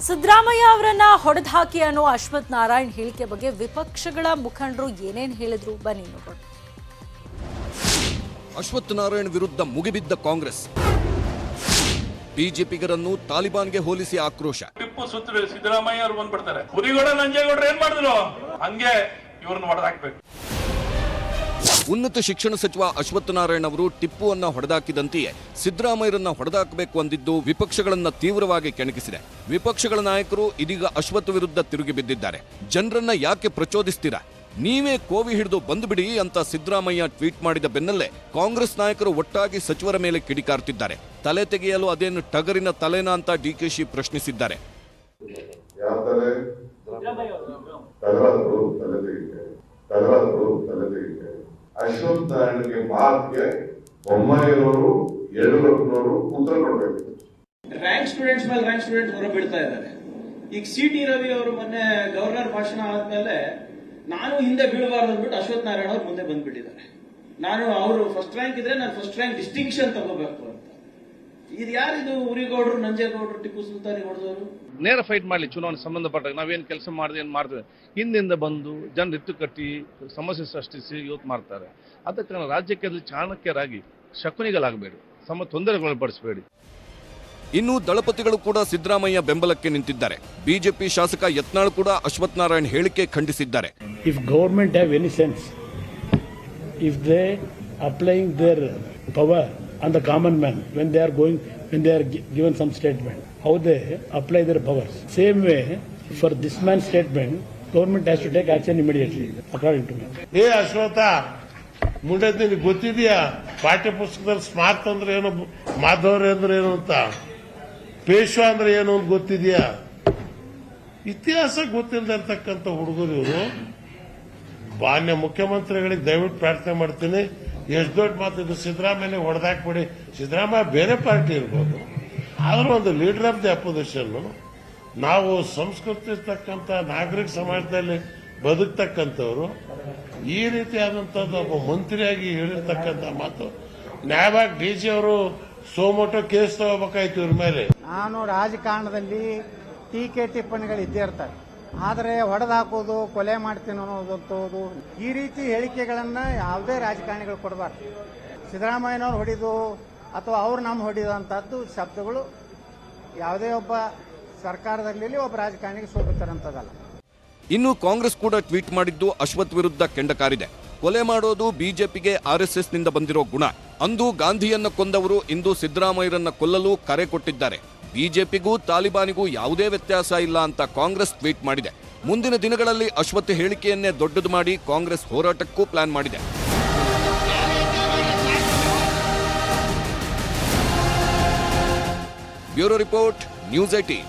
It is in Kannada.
ಸಿದ್ದರಾಮಯ್ಯ ಅವರನ್ನ ಹೊಡೆದಾಕಿ ಅನ್ನೋ ಅಶ್ವಥ್ ನಾರಾಯಣ್ ಹೇಳಿಕೆ ಬಗ್ಗೆ ವಿಪಕ್ಷಗಳ ಮುಖಂಡರು ಏನೇನು ಹೇಳಿದ್ರು ಬನ್ನಿ ನೋಡೋಣ. ಅಶ್ವಥ್ ನಾರಾಯಣ್ ವಿರುದ್ಧ ಮುಗಿಬಿದ್ದ ಕಾಂಗ್ರೆಸ್, ಬಿಜೆಪಿಗರನ್ನು ತಾಲಿಬಾನ್ಗೆ ಹೋಲಿಸಿ ಆಕ್ರೋಶ. ಟಿಪ್ಪು ಸುತ್ತ ಸಿದ್ದರಾಮಯ್ಯ ಅವರು ಬಂದ್ಬಿಡ್ತಾರೆ. ಹುಲಿಗೌಡ ನಂಜೇಗೌಡರು ಏನ್ ಮಾಡಿದ್ರು ಹಂಗೆ ಇವ್ರನ್ನ ಹೊಡೆದಾಕ್ಬೇಕು. ಉನ್ನತ ಶಿಕ್ಷಣ ಸಚಿವ ಅಶ್ವಥ್ ನಾರಾಯಣ್ ಅವರು ಟಿಪ್ಪುವನ್ನ ಹೊಡೆದಾಕಿದಂತೆಯೇ ಸಿದ್ದರಾಮಯ್ಯರನ್ನ ಹೊಡೆದಾಕಬೇಕು ಅಂದಿದ್ದು ವಿಪಕ್ಷಗಳನ್ನ ತೀವ್ರವಾಗಿ ಕೆಣಕಿಸಿದೆ. ವಿಪಕ್ಷಗಳ ನಾಯಕರು ಇದೀಗ ಅಶ್ವಥ್ ವಿರುದ್ಧ ತಿರುಗಿ ಬಿದ್ದಿದ್ದಾರೆ. ಜನರನ್ನ ಯಾಕೆ ಪ್ರಚೋದಿಸ್ತೀರಾ, ನೀವೇ ಕೋವಿ ಹಿಡಿದು ಬಂದುಬಿಡಿ ಅಂತ ಸಿದ್ದರಾಮಯ್ಯ ಟ್ವೀಟ್ ಮಾಡಿದ ಬೆನ್ನಲ್ಲೇ ಕಾಂಗ್ರೆಸ್ ನಾಯಕರು ಒಟ್ಟಾಗಿ ಸಚಿವರ ಮೇಲೆ ಕಿಡಿಕಾರ್ತಿದ್ದಾರೆ. ತಲೆ ತೆಗೆಯಲು ಅದೇನು ಟಗರಿನ ತಲೆನಾ ಅಂತ ಡಿಕೆಶಿ ಪ್ರಶ್ನಿಸಿದ್ದಾರೆ. ಅಶ್ವಥ್ ನಾರಾಯಣ್ಗೆ ಮಾತಿಗೆ ಬೊಮ್ಮಾಯಿಯವರು ಯಡಿಯೂರಪ್ಪನವರು ಉತ್ತರ ಕೊಡಬೇಕು. ರ್ಯಾಂಕ್ ಸ್ಟೂಡೆಂಟ್ಸ್ ಮೇಲೆ ರ್ಯಾಂಕ್ ಸ್ಟೂಡೆಂಟ್ಸ್ ಹೊರ ಬೀಳ್ತಾ ಇದ್ದಾರೆ. ಈಗ ಸಿ.ಟಿ. ರವಿ ಅವರು ಮೊನ್ನೆ ಗವರ್ನರ್ ಭಾಷಣ ಆದ್ಮೇಲೆ ನಾನು ಹಿಂದೆ ಬೀಳಬಾರ್ದು ಅಂದ್ಬಿಟ್ಟು ಅಶ್ವಥ್ ನಾರಾಯಣ ಅವರು ಮುಂದೆ ಬಂದ್ಬಿಟ್ಟಿದ್ದಾರೆ. ನಾನು ಅವರು ಫಸ್ಟ್ ರ್ಯಾಂಕ್ ಇದ್ರೆ ನಾನು ಫಸ್ಟ್ ರ್ಯಾಂಕ್ ಡಿಸ್ಟಿಂಕ್ಷನ್ ತಗೋಬೇಕು ಅಂತ. ಇದು ಯಾರಿದು ಹುಲಿಗೌಡರು, ನಂಜೇಗೌಡರು, ಟಿಪ್ಪು ಸುಲ್ತಾನಿ ಹೊಡೆದವರು? ನೇರ ಫೈಟ್ ಮಾಡಲಿ. ಚುನಾವಣೆ ಸಂಬಂಧಪಟ್ಟಾಗ ನಾವೇನು ಕೆಲಸ ಮಾಡಿದೆ ಏನು ಮಾಡ್ತೇವೆ, ಹಿಂದಿಂದ ಬಂದು ಜನ ಎತ್ತು ಕಟ್ಟಿ ಸಮಸ್ಯೆ ಸೃಷ್ಟಿಸಿ ಇವತ್ತು ಮಾಡ್ತಾರೆ. ಅದಕ್ಕೆ ರಾಜ್ಯಕ್ಕೆ ಚಾಣಕ್ಯರಾಗಿ ಶಕುನಿಗಳಾಗಬೇಡಿ, ತೊಂದರೆಗೊಳಪಡಿಸಬೇಡಿ. ಇನ್ನು ದಳಪತಿಗಳು ಕೂಡ ಸಿದ್ದರಾಮಯ್ಯ ಬೆಂಬಲಕ್ಕೆ ನಿಂತಿದ್ದಾರೆ. ಬಿಜೆಪಿ ಶಾಸಕ ಯತ್ನಾಳ್ ಕೂಡ ಅಶ್ವಥ್ ನಾರಾಯಣ್ ಹೇಳಿಕೆ ಖಂಡಿಸಿದ್ದಾರೆ. If government have any sense, if they applying their power on the common man when they are given some statement, how they apply their powers. Same way for this man's statement, government has to take action immediately, according to me. ಹೇ ಅಶ್ವಥ, ಮುಂದೆ ನಿನಗೆ ಗೊತ್ತಿದೆಯಾ ಪಾಠ್ಯ ಪುಸ್ತಕದಲ್ಲಿ ಸ್ಮಾರ್ಟ್ ಅಂದ್ರೆ ಏನು, ಮಾಧವರೇ ಅಂದ್ರೆ ಏನು ಅಂತ, ಪೇಶ್ವ ಅಂದ್ರೆ ಏನು ಅಂತ ಗೊತ್ತಿದೆಯಾ? ಇತಿಹಾಸ ಗೊತ್ತಿಲ್ಲದೆ ಇರ್ತಕ್ಕಂಥ ಹುಡುಗರು ಇವರು. ಮಾನ್ಯ ಮುಖ್ಯಮಂತ್ರಿಗಳಿಗೆ ದಯವಿಟ್ಟು ಪ್ರಾರ್ಥನೆ ಮಾಡ್ತೀನಿ, ಎಷ್ಟು ದೊಡ್ಡ ಮಾತಿದ್ದು ಸಿದ್ದರಾಮಯ್ಯ ಹೊಡೆದಾಕ್ಬಿಡಿ. ಸಿದ್ದರಾಮಯ್ಯ ಬೇರೆ ಪಾರ್ಟಿ ಇರ್ಬೋದು, ಆದರೂ ಒಂದು ಲೀಡರ್ ಆಫ್ ದಿ ಅಪೋಸಿಷನ್. ನಾವು ಸಂಸ್ಕೃತಿ ಇರ್ತಕ್ಕಂಥ ನಾಗರಿಕ ಸಮಾಜದಲ್ಲಿ ಬದುಕ್ತಕ್ಕಂಥವ್ರು ಈ ರೀತಿಯಾದಂಥದ್ದು ಒಬ್ಬ ಮಂತ್ರಿಯಾಗಿ ಹೇಳಿರ್ತಕ್ಕಂಥ ಮಾತು ನ್ಯಾಯವಾಗಿ ಡಿ.ಸಿ. ಅವರು ಸೋಮೋಟೋ ಕೇಸ್ ತಗೋಬೇಕಾಯ್ತು ಇವ್ರ ಮೇಲೆ. ನಾನು ರಾಜಕಾರಣದಲ್ಲಿ ಟೀಕೆ ಟಿಪ್ಪಣಿಗಳು ಇದ್ದೇ ಇರ್ತವೆ, ಆದರೆ ಹೊಡೆದು ಹಾಕೋದು, ಕೊಲೆ ಮಾಡ್ತೀನಿ ಅನ್ನೋದು, ಈ ರೀತಿ ಹೇಳಿಕೆಗಳನ್ನ ಯಾವುದೇ ರಾಜಕಾರಣಿಗಳು ಕೊಡಬಾರ್ದು. ಸಿದ್ದರಾಮಯ್ಯನವ್ರು ಹೊಡಿದು ಅಥವಾ ಅವ್ರು ನಮ್ಮ ಹೊಡಿದಂತಹದ್ದು ಶಬ್ದಗಳು ಯಾವುದೇ ಒಬ್ಬ ಸರ್ಕಾರದಲ್ಲಿ ಒಬ್ಬ ರಾಜಕಾರಣಿಗೆ ಶೋಭಿತರಂತದಲ್ಲ. ಇನ್ನು ಕಾಂಗ್ರೆಸ್ ಕೂಡ ಟ್ವೀಟ್ ಮಾಡಿದ್ದು ಅಶ್ವಥ್ ವಿರುದ್ಧ ಕೆಂಡಕಾರಿದೆ. ಕೊಲೆ ಮಾಡೋದು ಬಿಜೆಪಿಗೆ ಆರ್ಎಸ್ಎಸ್ನಿಂದ ಬಂದಿರೋ ಗುಣ. ಅಂದು ಗಾಂಧಿಯನ್ನ ಕೊಂದವರು ಇಂದು ಸಿದ್ದರಾಮಯ್ಯರನ್ನ ಕೊಲ್ಲಲು ಕರೆ ಕೊಟ್ಟಿದ್ದಾರೆ. ಬಿಜೆಪಿಗೂ ತಾಲಿಬಾನಿಗೂ ಯಾವುದೇ ವ್ಯತ್ಯಾಸ ಇಲ್ಲ ಅಂತ ಕಾಂಗ್ರೆಸ್ ಟ್ವೀಟ್ ಮಾಡಿದೆ. ಮುಂದಿನ ದಿನಗಳಲ್ಲಿ ಅಶ್ವಥ್ ಹೇಳಿಕೆಯನ್ನೇ ದೊಡ್ಡದು ಮಾಡಿ ಕಾಂಗ್ರೆಸ್ ಹೋರಾಟಕ್ಕೂ ಪ್ಲಾನ್ ಮಾಡಿದೆ. Bureau report, news 18.